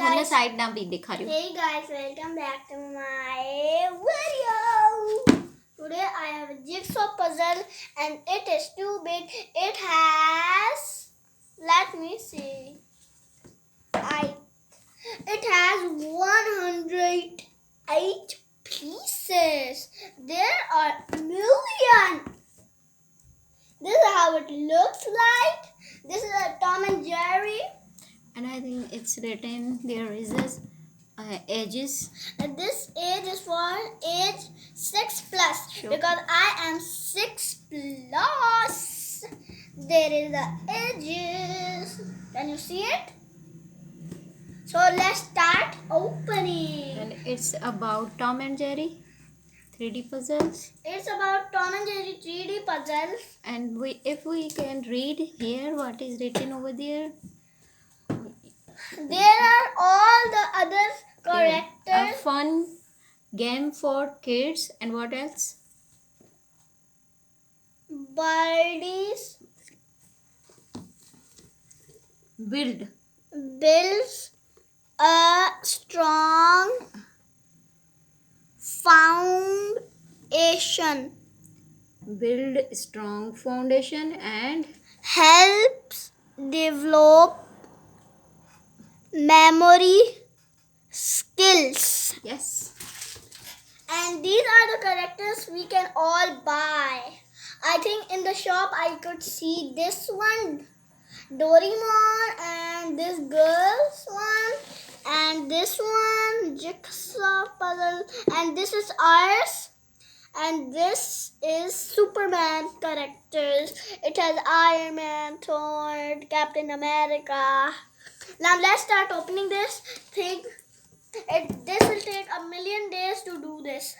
हमने साइड ना भी दिखा रही हूँ. Hey guys, welcome back to my video. Today I have a jigsaw puzzle and it is too big. It has, let me see, it has 108 pieces. There are a million. This is how it looks like. This is a Tom and Jerry. And I think it's written there is this ages. And this age is for age 6 plus. Sure. Because I am 6 plus. There is the ages. Can you see it? So let's start opening. And it's about Tom and Jerry 3D puzzles. It's about Tom and Jerry 3D puzzles. And if we can read here what is written over there. There are all the other characters. A fun game for kids. And what else? Birdies. Builds a strong foundation. Build strong foundation and Helps develop memory skills. yes. And these are the characters we can all buy. I think in the shop I could see this one, Doraemon, and this girl's one, and this one, Jigsaw Puzzle, and this is ours, and this is Superman characters. It has Iron Man, Thor, Captain America. Now let's start opening this thing. This will take a million days to do this.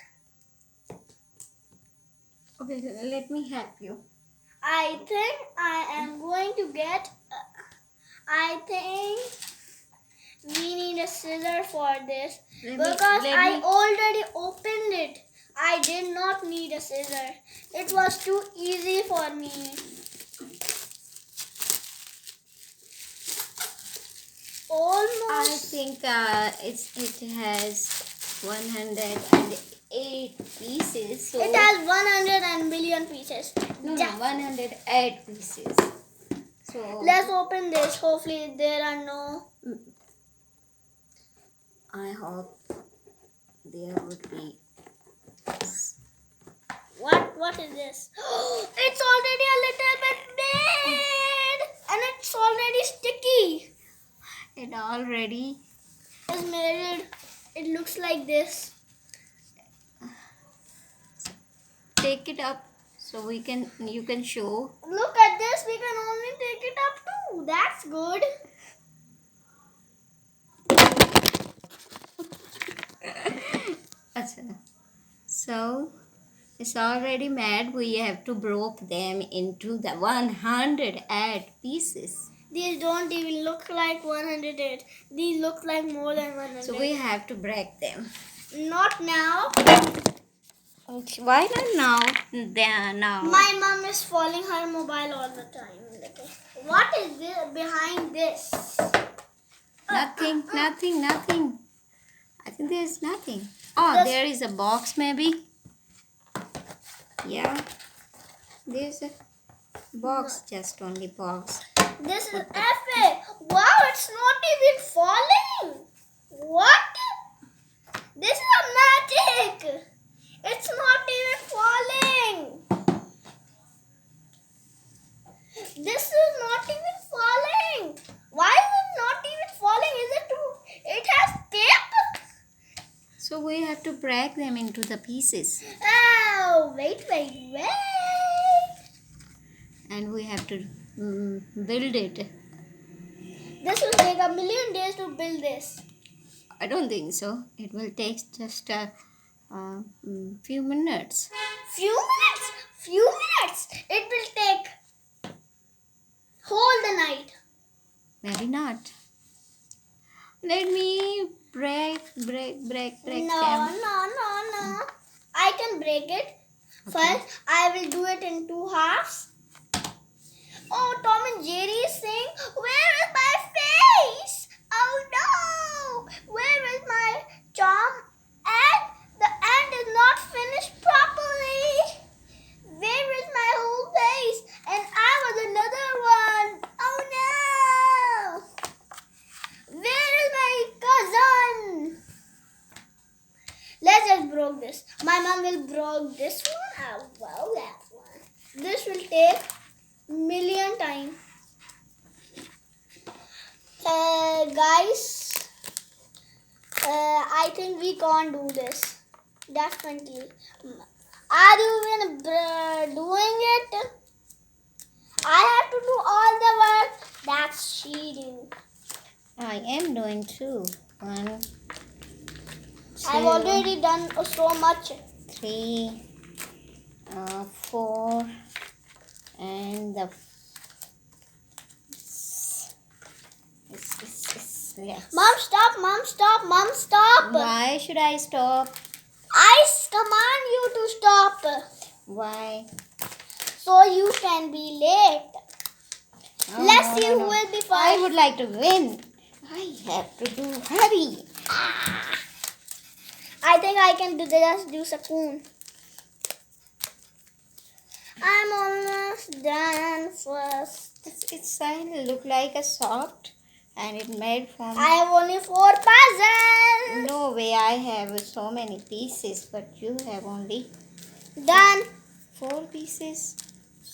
Okay, let me help you. I think I am going to get. I think we need a scissor for this because I already opened it. I did not need a scissor. It was too easy for me. Almost. I think it has 108 pieces. So It has 100 million pieces. no, 108 pieces. So Let's open this. Hopefully there are no. I hope there would be. What is this? It's already a little bit big and it's already sticky. It already It's made. It looks like this. take it up so you can show. Look at this. We can only take it up too. That's good. So it's already made. We have to break them into the 108 pieces. These don't even look like 108. These look like more than 100. So we have to break them. Not now. Why not now? Now. My mom is falling her mobile all the time. What is this behind this? Nothing. I think there's nothing. Oh, there is a box maybe. Yeah. There's a box, just only box. This is epic. Wow, it's not even falling. What? This is a magic. It's not even falling. This is not even falling. Why is it not even falling? Is it too? It has tape. So we have to break them into the pieces. Oh, wait. And we have to build it. This will take a million days to build this. I don't think so. It will take just a few minutes. Few minutes. It will take whole the night. Maybe not. Let me break them. No. I can break it. Okay. First, I will do it in 2 halves. Oh, Tom and Jerry is saying, "Where is my face? Oh no! broke this. My mom will broke this one. Well, that one. This will take million time. Guys, I think we can't do this. Definitely. Are you even doing it? I have to do all the work. That's cheating. I am doing too. 1, 2, I've already done so much. 3, 4, and the yes. Mom, stop! Mom, stop! Mom, stop! Why should I stop? I command you to stop. Why? So you can be late. Oh, Let's see no. who will be first. I would like to win. I have to do hurry. I think I can just do Sakoon. I'm almost done first. It's Sahil look like a soft and it made from. I have only 4 puzzles. No way, I have so many pieces, but you have only Done. 4 pieces.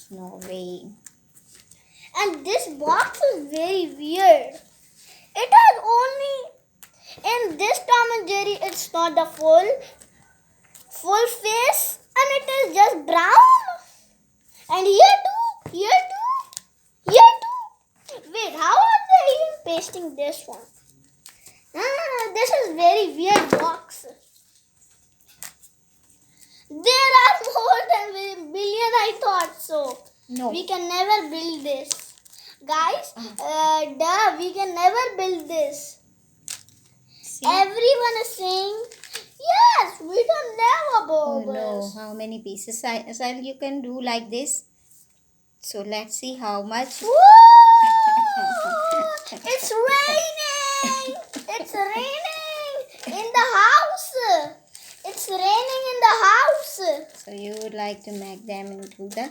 No way. And this box is very weird. It has only in this Tom and Jerry. It's not the full face, and it is just brown. And here too, here too, here too. Wait, how are they even pasting this one? This is very weird box. There are more than a billion. I thought so. No. We can never build this. Guys, we can never build this. See? Everyone is saying, yes, we can never Oh build no, this. how many pieces? Sahil, you can do like this. So let's see how much. Woo! It's raining! It's raining in the house! It's raining in the house! So you would like to make them into the